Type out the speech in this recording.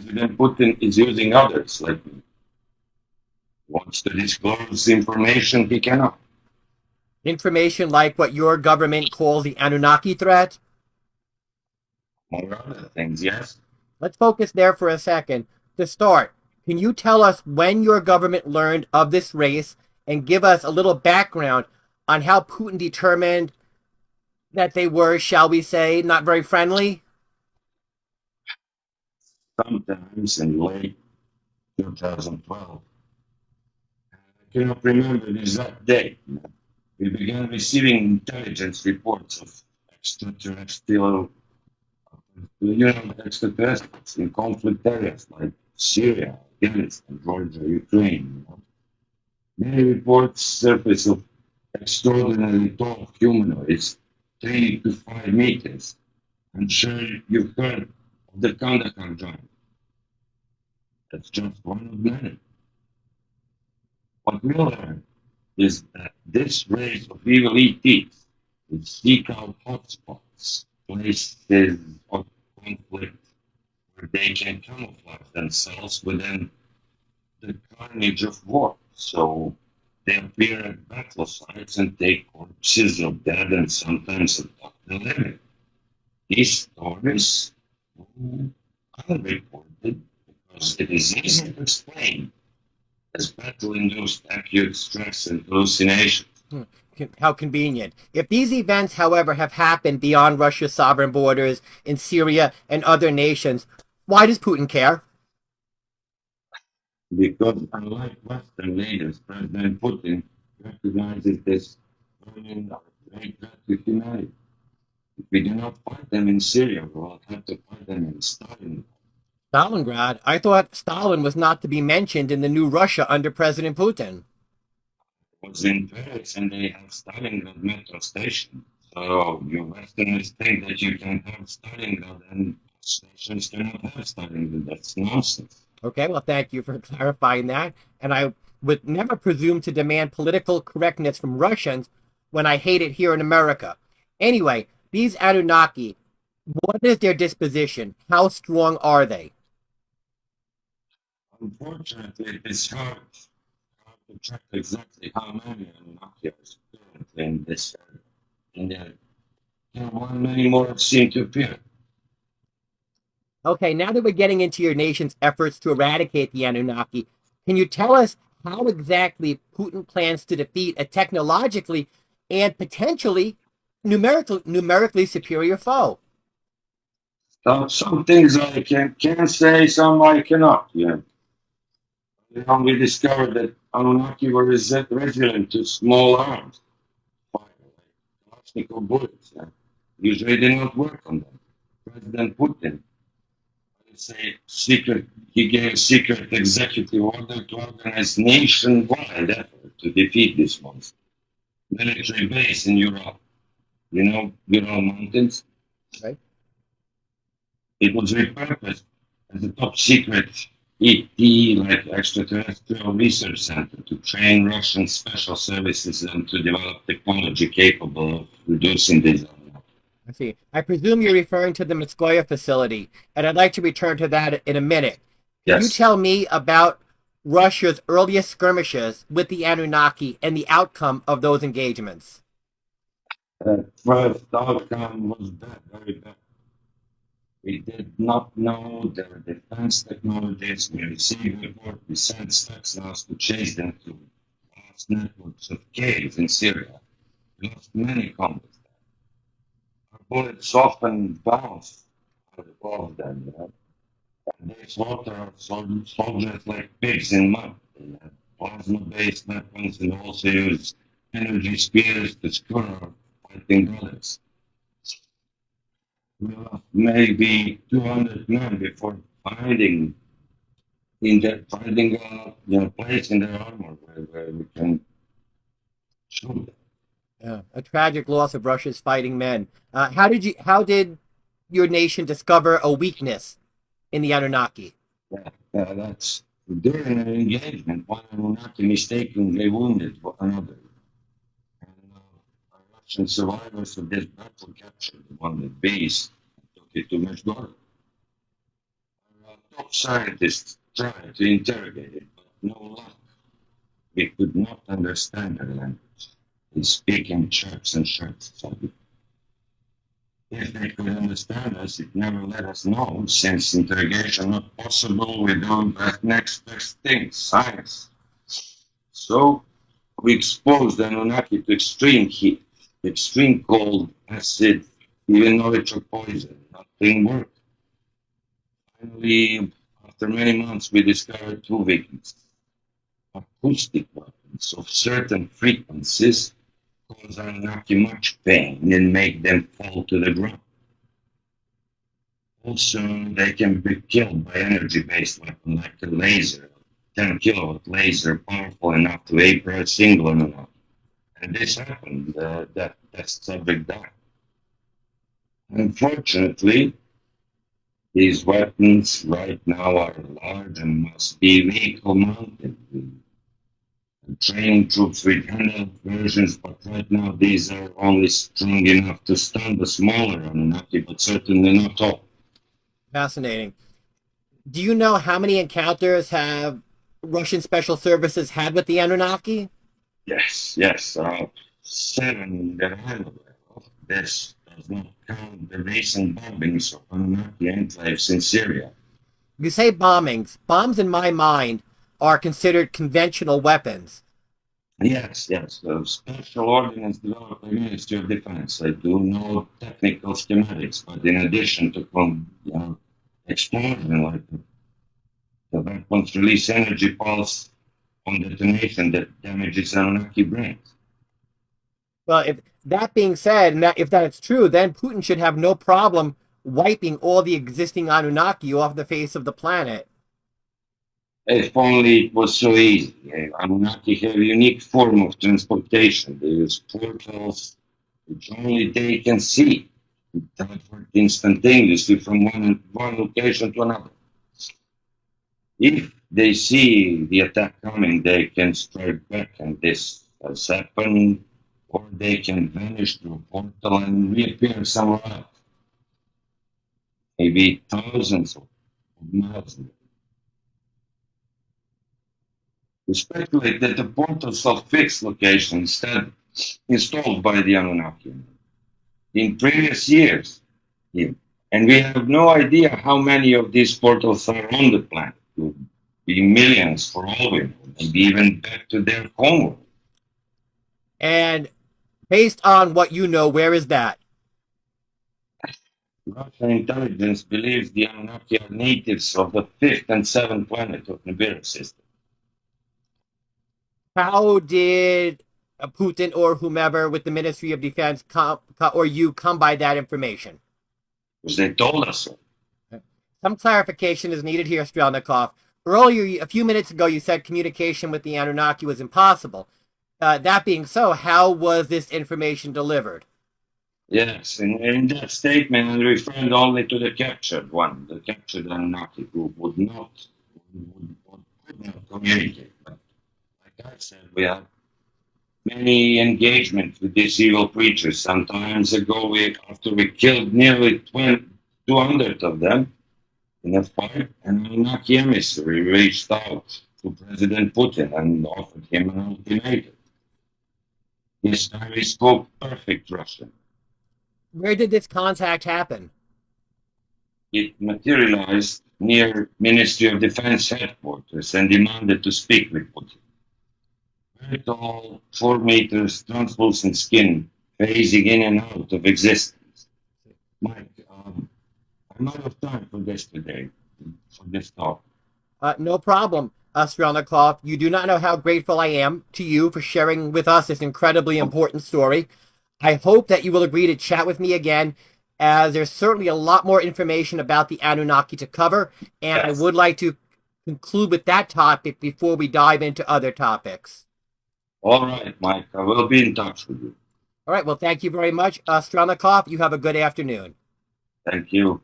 President Putin is using others, like wants to disclose information he cannot. Information like what your government calls the Anunnaki threat? Among other things, yes. Let's focus there for a second. To start, can you tell us when your government learned of this race and give us a little background on how Putin determined that they were, shall we say, not very friendly? Sometimes in late 2012, I cannot remember the exact date. We began receiving intelligence reports of extraterrestrial, extraterrestrials in conflict areas like Syria, Afghanistan, Georgia, Ukraine. Many reports surface of extraordinarily tall humanoids, 3 to 5 meters. I'm sure you've heard of the Kandahar giant. That's just one of many. What we learned is that this race of evil ETs would seek out hotspots, places of conflict where they can camouflage themselves within the carnage of war. So they appear at battle sites and take corpses of dead and sometimes abduct the living. These stories are unreported because it is easy to explain as battle-induced acute stress and hallucinations. Hmm. How convenient. If these events, however, have happened beyond Russia's sovereign borders in Syria and other nations, why does Putin care? Because unlike Western leaders, President Putin recognizes this burning great threat to humanity. If we do not fight them in Syria, we will have to fight them in Stalingrad. Stalingrad? I thought Stalin was not to be mentioned in the new Russia under President Putin. It was in Paris and they have Stalingrad metro station. So you Westerners think that you can have Stalingrad and stations cannot have Stalingrad. That's nonsense. Okay, well, thank you for clarifying that. And I would never presume to demand political correctness from Russians when I hate it here in America. Anyway, these Anunnaki, what is their disposition? How strong are they? Unfortunately, it is hard to track exactly how many Anunnaki are currently in this area. And while many more seem to appear. Okay, now that we're getting into your nation's efforts to eradicate the Anunnaki, can you tell us how exactly Putin plans to defeat a technologically and potentially numerically superior foe? Some things I can say, some I cannot. Yeah. We discovered that Anunnaki were resilient to small arms, fire, like Kalashnikov bullets. Yeah. Usually they not work on them. President Putin, say secret, he gave secret executive order to organize nationwide effort to defeat this monster. Military base in Europe, Ural Mountains. Right. It was repurposed as a top secret ET, like extraterrestrial research center, to train Russian special services and to develop technology capable of reducing these. I see. I presume you're referring to the Mskoya facility, and I'd like to return to that in a minute. Can you Yes. tell me about Russia's earliest skirmishes with the Anunnaki and the outcome of those engagements? First outcome was bad, very bad. We did not know their defense technologies. We received reports. We sent Stuxnets to chase them to vast networks of caves in Syria. We lost many combats. Our bullets often bounced above them. And they slaughter our soldiers like pigs in mud. They had plasma-based weapons and also use energy spears to skewer our fighting brothers. We lost maybe 200 men before finding a place in their armor where we can shoot them. Yeah, a tragic loss of Russia's fighting men. How did your nation discover a weakness in the Anunnaki? That's during an engagement, one Anunnaki mistakenly wounded another. And Russian survivors of this battle captured one of the base and took it to Meshdorod. top scientists tried to interrogate it, but no luck. We could not understand their language. They speak in chirps and shirts. So if they could understand us, it never let us know, since interrogation not possible, we do the next best thing, science. So we exposed the Anunnaki to extreme heat, extreme cold, acid, even though it's a poison. Nothing worked. Finally, after many months, we discovered two weaknesses. Acoustic weapons of certain frequencies cause Anunnaki much pain and make them fall to the ground. Also, they can be killed by energy-based weapon like a laser, 10 kilowatt laser, powerful enough to vapor a single Anunnaki. And this happened, that subject died. Unfortunately, these weapons right now are large and must be vehicle mounted. Training troops with handheld versions, but right now these are only strong enough to stun the smaller Anunnaki, but certainly not all. Fascinating. Do you know how many encounters have Russian special services had with the Anunnaki? Yes, 7 that I'm aware of. This does not count the recent bombings of Anunnaki enclaves in Syria. You say bombings. Bombs, in my mind, are considered conventional weapons. Yes, the special ordnance developed by the Ministry of Defense. I do know technical schematics, but in addition to explosion, like the weapons release energy pulse on detonation that damages Anunnaki brains. Well, if that being said, and if that is true, then Putin should have no problem wiping all the existing Anunnaki off the face of the planet. If only it was so easy. Anunnaki have a unique form of transportation. They use portals which only they can see. It teleport instantaneously from one location to another. If they see the attack coming, they can strike back, and this has happened, or they can vanish through a portal and reappear somewhere else. Maybe thousands of miles away. We speculate that the portals are fixed locations instead installed by the Anunnaki in previous years. And we have no idea how many of these portals are on the planet. It could be millions for all we know, maybe even back to their homeworld. And based on what you know, where is that? Russian intelligence believes the Anunnaki are natives of the 5th and 7th planet of Nibiru system. How did Putin or whomever with the Ministry of Defense come by that information? Because they told us so. Some clarification is needed here, Strelnikov. Earlier, a few minutes ago, you said communication with the Anunnaki was impossible. That being so, how was this information delivered? Yes, in that statement, I referred only to the captured one, the captured Anunnaki, who could not communicate. But like I said, we had many engagements with these evil creatures. Some times ago, after we killed nearly 200 of them in a fight, an Anunnaki emissary reached out to President Putin and offered him an ultimatum. This time he spoke perfect Russian. Where did this contact happen? It materialized near Ministry of Defense headquarters and demanded to speak with Putin. Very tall, 4 meters, translucent skin, phasing in and out of existence. Mike, I'm out of time for this today, for this talk. No problem, Strelnikov. You do not know how grateful I am to you for sharing with us this incredibly important story. I hope that you will agree to chat with me again, as there's certainly a lot more information about the Anunnaki to cover, and yes. I would like to conclude with that topic before we dive into other topics. All right, Mike. I will be in touch with you. All right. Well, thank you very much, Strelnikov. You have a good afternoon. Thank you.